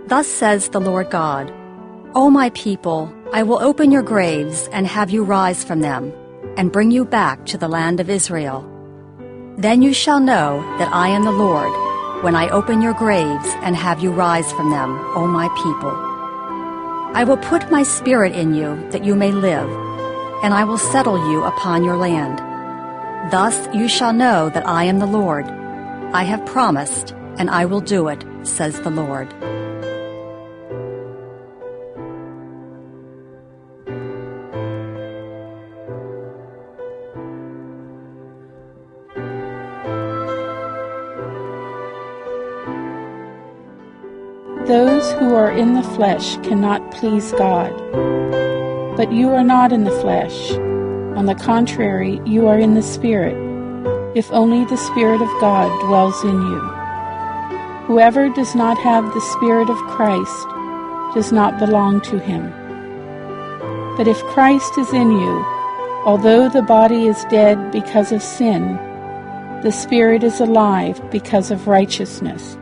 Thus says the Lord God, O my people, I will open your graves and have you rise from them, and bring you back to the land of Israel. Then you shall know that I am the Lord, when I open your graves and have you rise from them, O my people. I will put my spirit in you that you may live, and I will settle you upon your land. Thus you shall know that I am the Lord. I have promised, and I will do it, says the Lord. Those who are in the flesh cannot please God. But you are not in the flesh. On the contrary, you are in the Spirit, if only the Spirit of God dwells in you. Whoever does not have the Spirit of Christ does not belong to him. But if Christ is in you, although the body is dead because of sin, the Spirit is alive because of righteousness.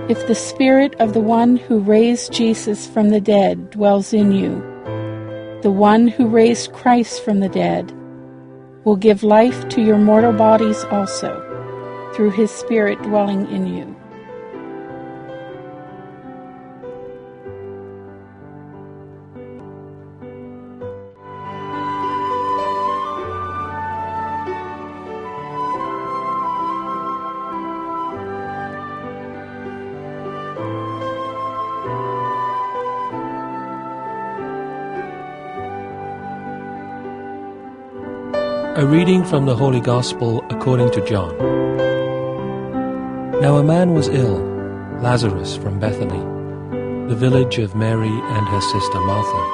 If the Spirit of the one who raised Jesus from the dead dwells in you, the one who raised Christ from the dead will give life to your mortal bodies also, through his Spirit dwelling in you. A reading from the Holy Gospel according to John. Now a man was ill, Lazarus from Bethany, the village of Mary and her sister Martha.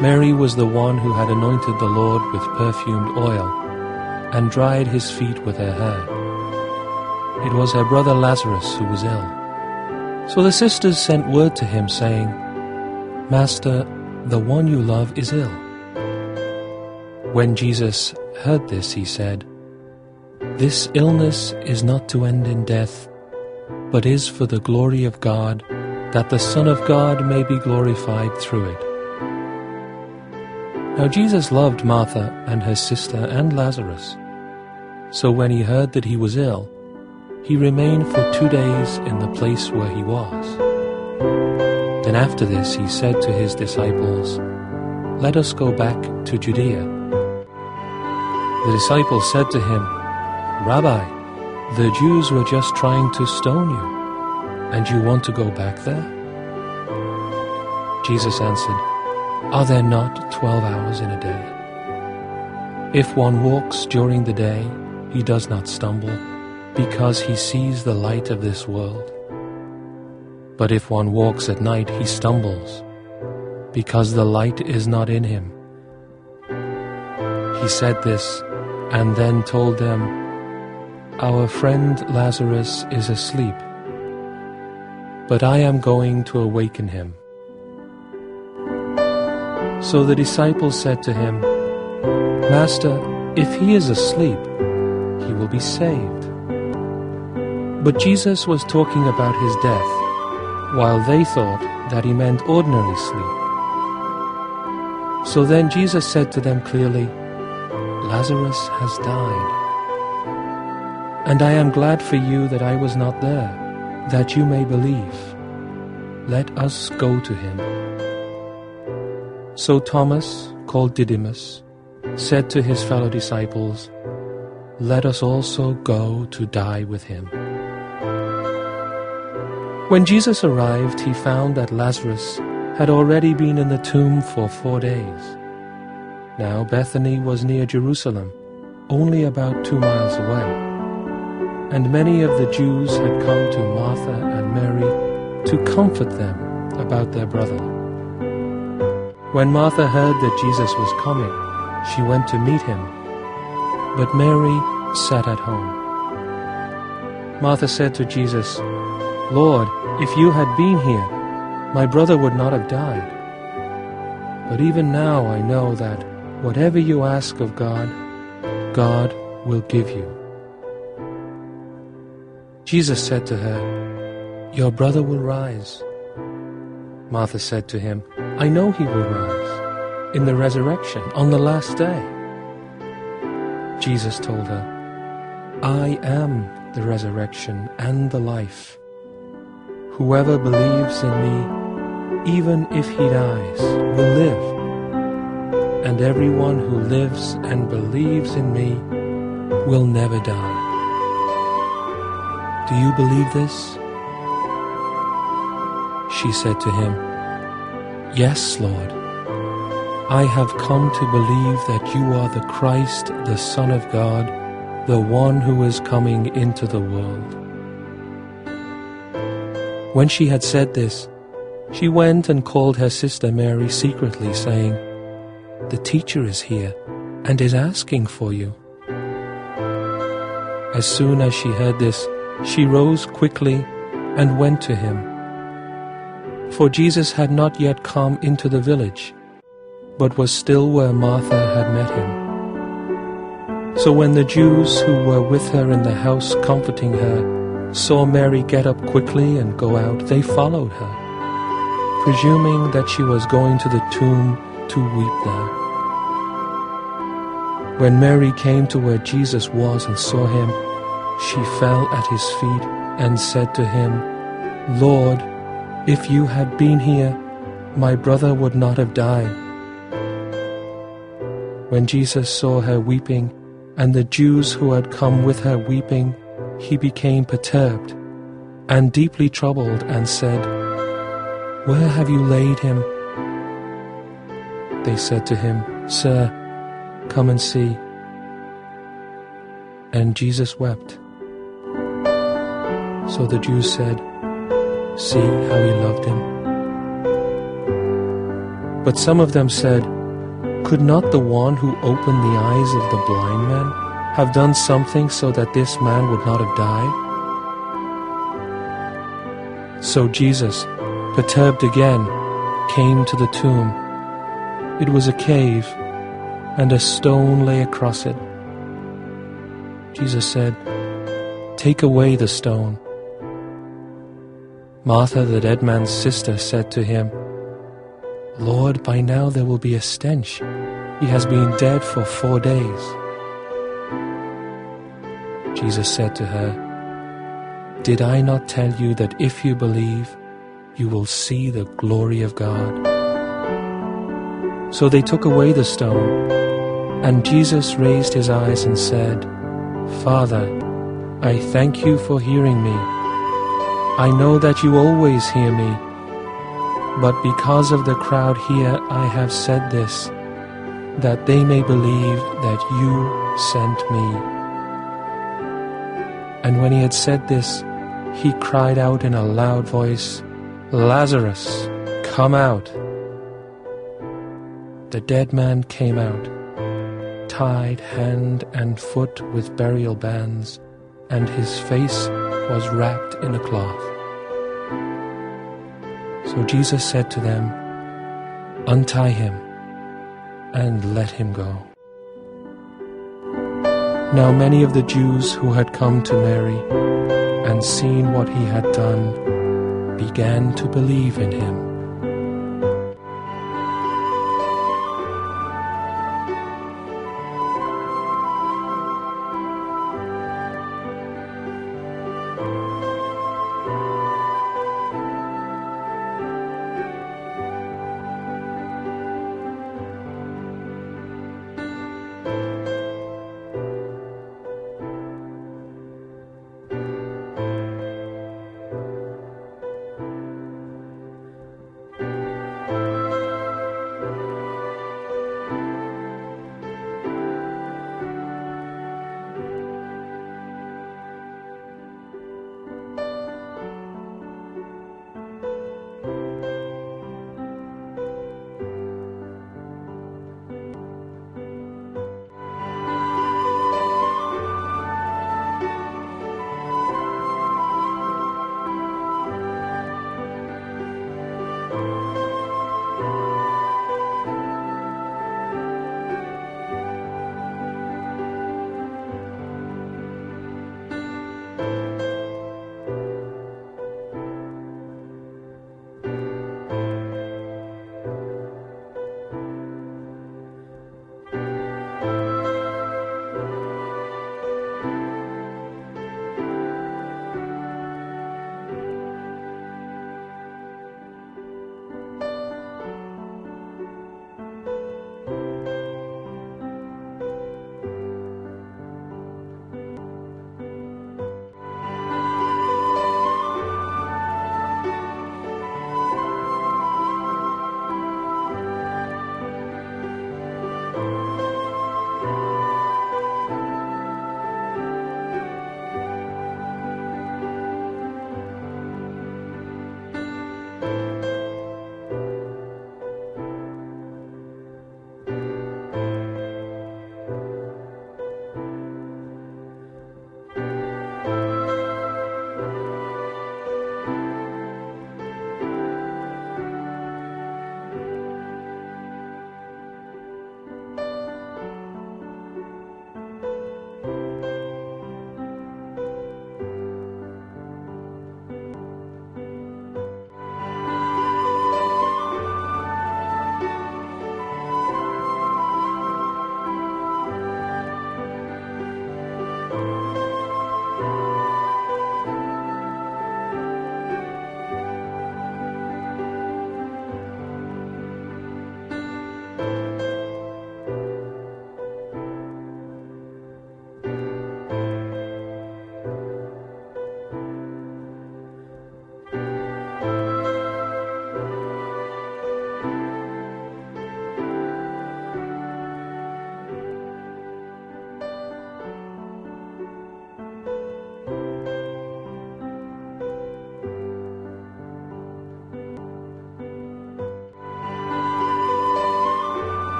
Mary was the one who had anointed the Lord with perfumed oil and dried his feet with her hair. It was her brother Lazarus who was ill. So the sisters sent word to him, saying, Master, the one you love is ill. When Jesus heard this, he said, This illness is not to end in death, but is for the glory of God, that the Son of God may be glorified through it. Now Jesus loved Martha and her sister and Lazarus. So when he heard that he was ill, he remained for 2 days in the place where he was. Then after this he said to his disciples, Let us go back to Judea. The disciples said to him, Rabbi, the Jews were just trying to stone you, and you want to go back there? Jesus answered, Are there not 12 hours in a day? If one walks during the day, he does not stumble, because he sees the light of this world. But if one walks at night, he stumbles, because the light is not in him. He said this, and then told them, Our friend Lazarus is asleep, but I am going to awaken him. So the disciples said to him, Master, if he is asleep, he will be saved. But Jesus was talking about his death, while they thought that he meant ordinary sleep. So then Jesus said to them clearly, Lazarus has died. And I am glad for you that I was not there, that you may believe. Let us go to him. So Thomas, called Didymus, said to his fellow disciples, Let us also go to die with him. When Jesus arrived, he found that Lazarus had already been in the tomb for 4 days. Now Bethany was near Jerusalem, only about 2 miles away. And many of the Jews had come to Martha and Mary to comfort them about their brother. When Martha heard that Jesus was coming, she went to meet him, but Mary sat at home. Martha said to Jesus, Lord, if you had been here, my brother would not have died. But even now I know that whatever you ask of God, God will give you. Jesus said to her, "Your brother will rise." Martha said to him, "I know he will rise in the resurrection on the last day." Jesus told her, "I am the resurrection and the life. Whoever believes in me, even if he dies, will live. And everyone who lives and believes in me will never die." "Do you believe this?" She said to him, "Yes, Lord. I have come to believe that you are the Christ, the Son of God, the one who is coming into the world." When she had said this, she went and called her sister Mary secretly, saying, "The teacher is here and is asking for you." As soon as she heard this, she rose quickly and went to him. For Jesus had not yet come into the village, but was still where Martha had met him. So when the Jews who were with her in the house comforting her saw Mary get up quickly and go out, they followed her, presuming that she was going to the tomb to weep there. When Mary came to where Jesus was and saw him, she fell at his feet and said to him, "Lord, if you had been here, my brother would not have died." When Jesus saw her weeping, and the Jews who had come with her weeping, he became perturbed and deeply troubled and said, "Where have you laid him?" They said to him, "Sir, come and see." And Jesus wept. So the Jews said, "See how he loved him." But some of them said, "Could not the one who opened the eyes of the blind man have done something so that this man would not have died?" So Jesus, perturbed again, came to the tomb. It was a cave, and a stone lay across it. Jesus said, "Take away the stone." Martha, the dead man's sister, said to him, "Lord, by now there will be a stench. He has been dead for 4 days." Jesus said to her, "Did I not tell you that if you believe, you will see the glory of God?" So they took away the stone, and Jesus raised his eyes and said, "Father, I thank you for hearing me. I know that you always hear me, but because of the crowd here I have said this, that they may believe that you sent me." And when he had said this, he cried out in a loud voice, "Lazarus, come out!" The dead man came out, tied hand and foot with burial bands, and his face was wrapped in a cloth. So Jesus said to them, "Untie him and let him go." Now many of the Jews who had come to Mary and seen what he had done began to believe in him.